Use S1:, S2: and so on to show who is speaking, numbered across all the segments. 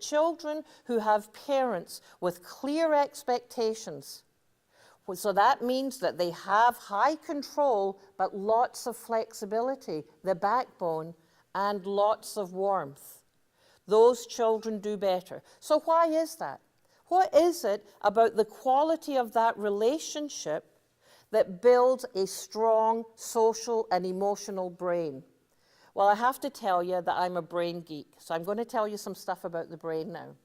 S1: Children who have parents with clear expectations. So that means that they have high control, but lots of flexibility, the backbone, and lots of warmth. Those children do better. So why is that? What is it about the quality of that relationship that builds a strong social and emotional brain? Well, I have to tell you that I'm a brain geek, so I'm going to tell you some stuff about the brain now.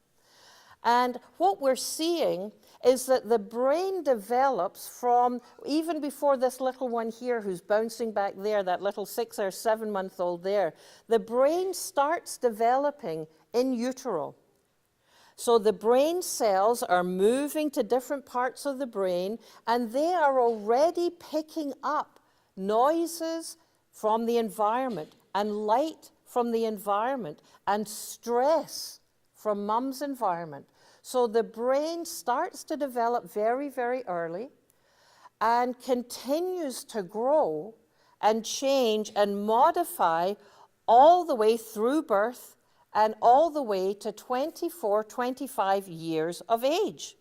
S1: And what we're seeing is that the brain develops from, even before this little one here who's bouncing back there, that little 6 or 7 month old there, the brain starts developing in utero. So the brain cells are moving to different parts of the brain, and they are already picking up noises from the environment, and light from the environment, and stress from mom's environment. So the brain starts to develop very, very early and continues to grow and change and modify all the way through birth and all the way to 24, 25 years of age.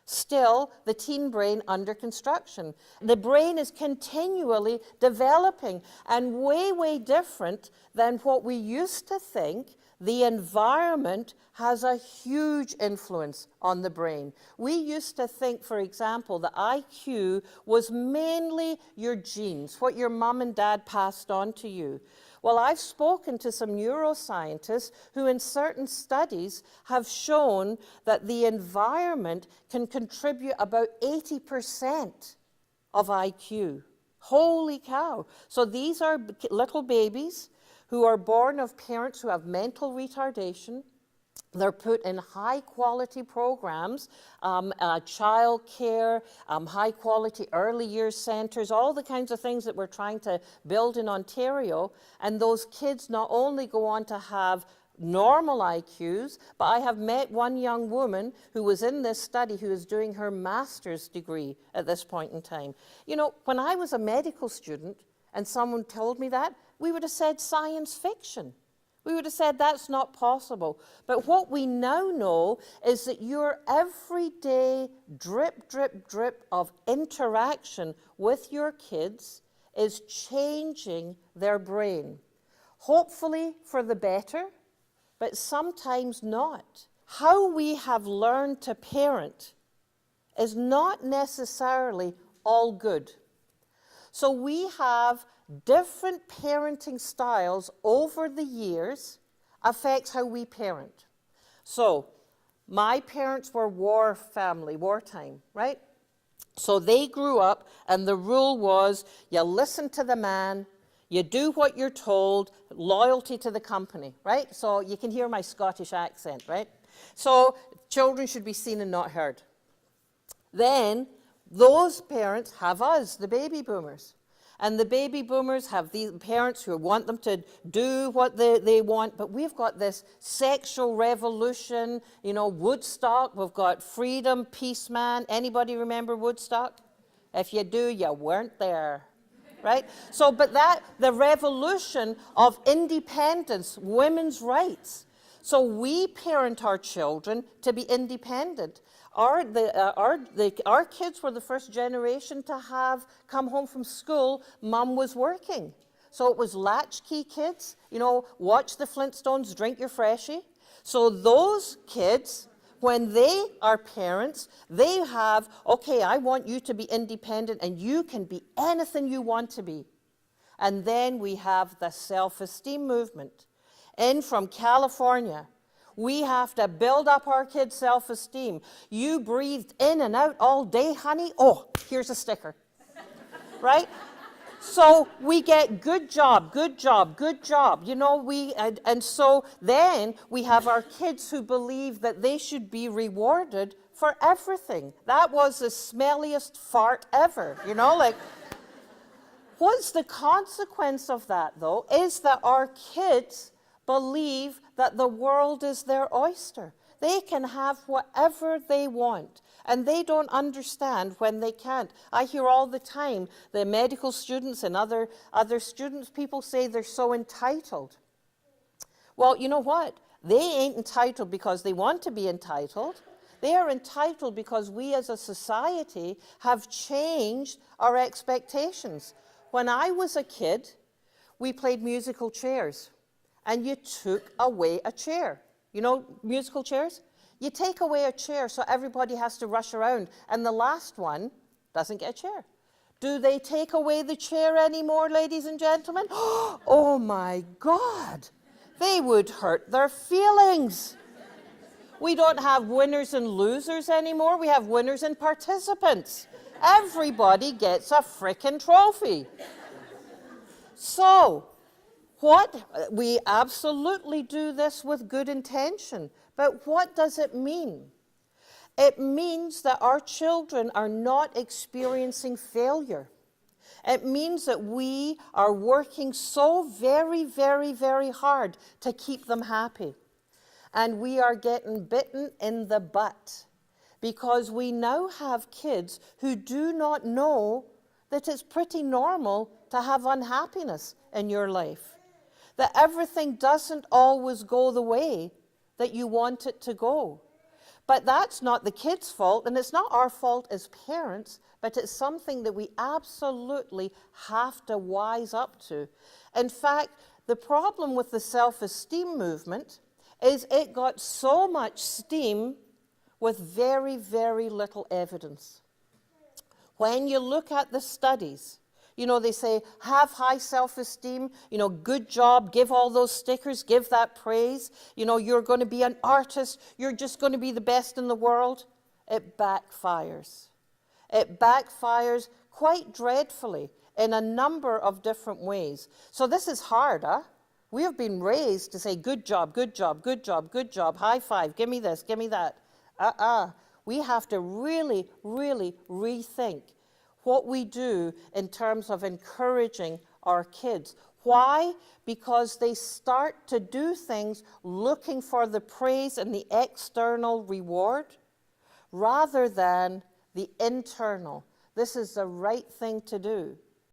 S1: Still, the teen brain under construction. The brain is continually developing, and way, way different than what we used to think. The environment has a huge influence on the brain. We used to think, for example, that IQ was mainly your genes, what your mom and dad passed on to you. Well, I've spoken to some neuroscientists who in certain studies have shown that the environment can contribute about 80% of IQ. Holy cow. So these are little babies who are born of parents who have mental retardation. They're put in high-quality programs, child care, high-quality early years centers, all the kinds of things that we're trying to build in Ontario. And those kids not only go on to have normal IQs, but I have met one young woman who was in this study who is doing her master's degree at this point in time. You know, when I was a medical student and someone told me that, we would have said science fiction. We would have said that's not possible. But what we now know is that your everyday drip, drip, drip of interaction with your kids is changing their brain. Hopefully for the better, but sometimes not. How we have learned to parent is not necessarily all good. So we have different parenting styles over the years affects how we parent. So my parents were war family, wartime, right? So they grew up and the rule was you listen to the man, you do what you're told, loyalty to the company, right? So you can hear my Scottish accent, right? So children should be seen and not heard. Then those parents have us, the baby boomers. And the baby boomers have these parents who want them to do what they want, but we've got this sexual revolution, you know, Woodstock, we've got freedom, peace man. Anybody remember Woodstock? If you do, you weren't there, right? So, but the revolution of independence, women's rights. So we parent our children to be independent. Our kids were the first generation to have come home from school, mom was working. So it was latchkey kids, you know, watch the Flintstones, drink your freshie. So those kids, when they are parents, they have, okay, I want you to be independent and you can be anything you want to be. And then we have the self-esteem movement. In from California, we have to build up our kids' self-esteem. You breathed in and out all day, honey? Oh, here's a sticker, right? So we get good job, good job, good job. You know, and so then we have our kids who believe that they should be rewarded for everything. That was the smelliest fart ever, you know, like. What's the consequence of that, though, is that our kids believe that the world is their oyster. They can have whatever they want, and they don't understand when they can't. I hear all the time the medical students and other students, people say they're so entitled. Well, you know what? They ain't entitled because they want to be entitled. They are entitled because we as a society have changed our expectations. When I was a kid, we played musical chairs, and you took away a chair. You know musical chairs? You take away a chair so everybody has to rush around, and the last one doesn't get a chair. Do they take away the chair anymore, ladies and gentlemen? Oh my God, they would hurt their feelings. We don't have winners and losers anymore. We have winners and participants. Everybody gets a frickin' trophy. So, we absolutely do this with good intention, but what does it mean? It means that our children are not experiencing failure. It means that we are working so very, very, very hard to keep them happy. And we are getting bitten in the butt because we now have kids who do not know that it's pretty normal to have unhappiness in your life. That everything doesn't always go the way that you want it to go. But that's not the kids' fault, and it's not our fault as parents, but it's something that we absolutely have to wise up to. In fact, the problem with the self-esteem movement is it got so much steam with very, very little evidence. When you look at the studies, you know, they say, have high self-esteem, you know, good job, give all those stickers, give that praise. You know, you're going to be an artist, you're just going to be the best in the world. It backfires. It backfires quite dreadfully in a number of different ways. So this is hard, huh? We have been raised to say, good job, good job, good job, good job, high five, give me this, give me that. We have to really, really rethink what we do in terms of encouraging our kids. Why? Because they start to do things looking for the praise and the external reward rather than the internal. This is the right thing to do.